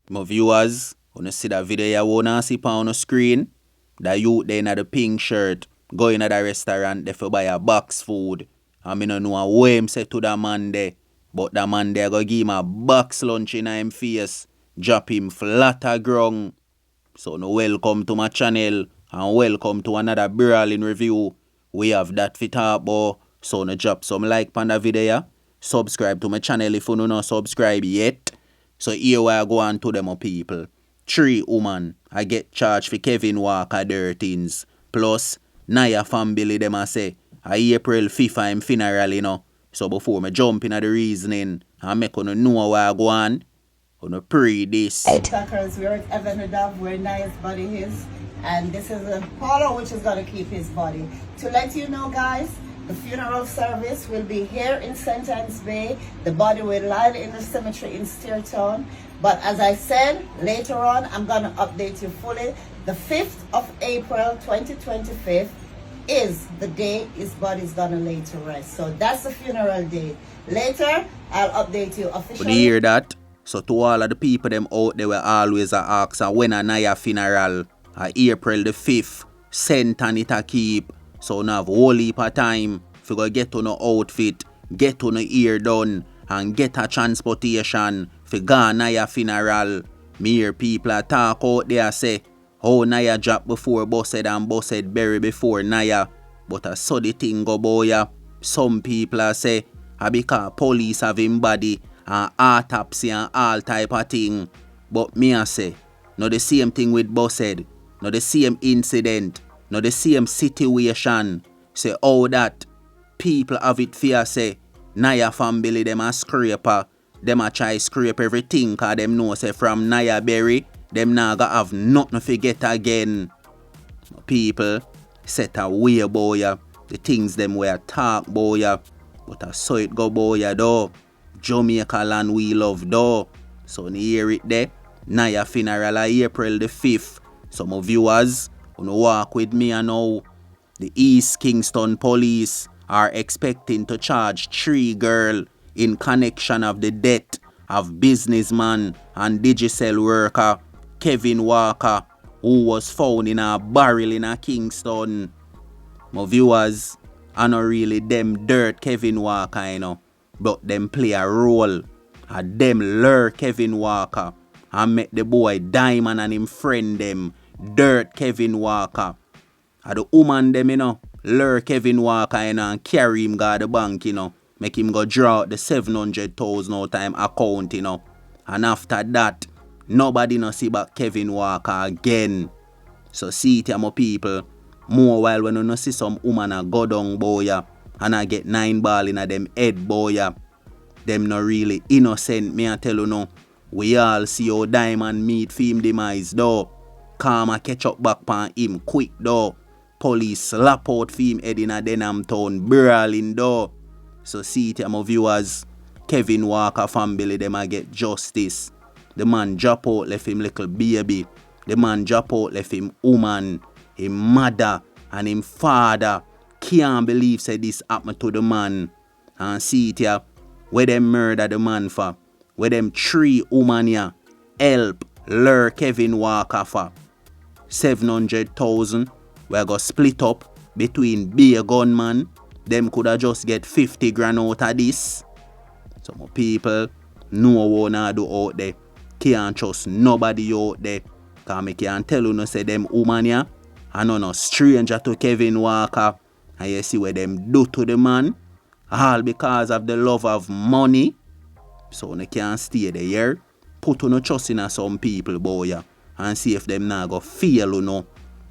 My viewers, when you see that video you wanna see on the screen, that youth there in the pink shirt, going to the restaurant there for buy a box food. And me no know what him say to that man there. But that man there go give him a box lunch in him face, drop him flat a ground. So no welcome to my channel and welcome to another brawling review. We have that fit up, boy. So no drop some like on the video. Subscribe to my channel if you no subscribe yet. So here we go on to them people. 3WOMAN, I get charged for Kevin Walker dirtings. Plus, Niah family them I say, April 5th I'm funeral, you know. So before me jump into the reasoning, I make you know where I go on. Gonna pray this. Attackers, we're at Fvneral where Niah's body is, and this is a polo which is going to keep his body. To let you know, guys, the funeral service will be here in St. Anne's Bay. The body will lie in the cemetery in Steertown. But as I said, later on, I'm going to update you fully. The 5th of April 2025 is the day his body is going to lay to rest. So that's the funeral date. Later, I'll update you officially. When you hear that? So to all of the people them out there were always ask when a Niah funeral, April the 5th, sent and it a keep. So now have whole heap of time for go get on a outfit, get on a ear done, and get a transportation for go Niah funeral. Me hear people talk out there say, how Niah drop before busted and busted bury before Niah. But I saw the thing go boy. Some people say, because police have him body and autopsy and all type of thing. But me I say, no the same thing with busted, no the same incident, no the same situation. Say all that people have it fear say, Niah family them a scraper, them a try scrape everything cause them know say from Niah bury, them now gonna have nothing to forget again. People set away boy, the things them were talk boy, but I saw it go boy though. Jamaica land we love though. So you hear it there. Niah funeral April the 5th. Some viewers wanna walk with me and now. The East Kingston police are expecting to charge 3 girls in connection of the death of businessman and Digicel worker Kevin Walker, who was found in a barrel in a Kingston. My viewers, I not really them dirt Kevin Walker, you know. But them play a role. And them lure Kevin Walker and make the boy Diamond and him friend them dirt Kevin Walker. And the woman them, you know, lure Kevin Walker, you know, and carry him go to the bank, you know. Make him go draw out the 700,000 no time account, you know. And after that, nobody no see back Kevin Walker again. So see it, my people. More while when you no see some woman a go down boy, and I get 9 ball in a them head boy. Them no really innocent, me I tell you no. We all see how Diamond meet for him demise though. Karma catch up back on him quick though. Police slap out for him head in a Denham town brawling though. So see it, my viewers. Kevin Walker family them a get justice. The man drop out left him little baby. The man drop out left him woman, him mother and him father. Can't believe say this happened to the man. And see it here, where them murder the man for, where them 3WOMAN here help lure Kevin Walker for. 700,000 we go split up between be a gunman. Them coulda just get 50 grand out of this. Some people know what I do out there. Can't trust nobody out there. Cause me can't tell you no say them woman here are no stranger to Kevin Walker. And you see what them do to the man. All because of the love of money. So you can't stay there. Here. Put no trust in some people, boy. And see if them now go feel you know.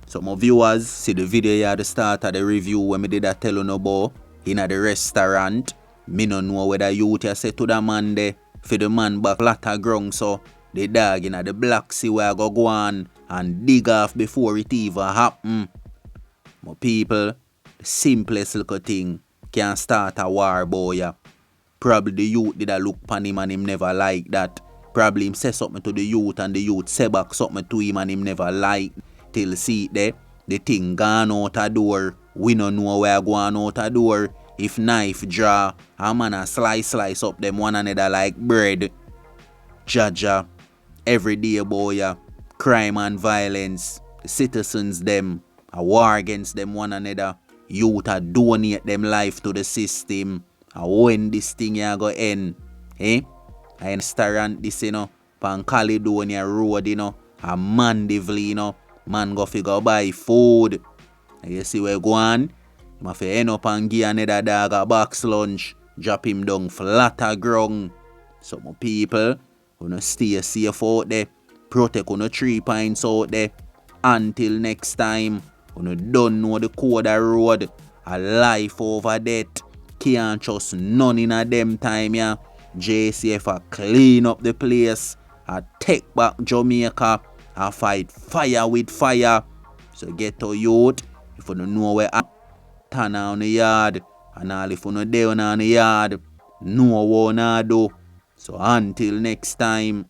So my viewers, see the video here at the start of the review when me did that tell you no boy. In the restaurant. Me no know whether you say to the man there. For the man back lot of ground so. The dog in the Black Sea where I go on and dig off before it even happen. My people, the simplest little thing can start a war boy. Probably the youth did a look pan him and him never like that. Probably him say something to the youth and the youth say back something to him and him never like. Till see it there, the thing gone out a door. We don't know where going out a door. If knife draw, a man a slice up them one another like bread. Jaja, every day boy, crime and violence, the citizens them, a war against them one another, youth a donate them life to the system, when this thing ya go end, I restaurant this, pan Caledonia Road, a Mandeville, man go figure buy food, you see where go on, you have to end up and give another dog a box lunch, drop him down flatter ground. Some people, stay safe out there, protect 3 points out there. Until next time, don't know the code of road, a life over death. Can't trust none in a them time, yeah. JCF a clean up the place, a take back Jamaica, a fight fire with fire. So get to youth, if you don't know where turn on the yard, and all if you know there on the yard, know what you do. So until next time.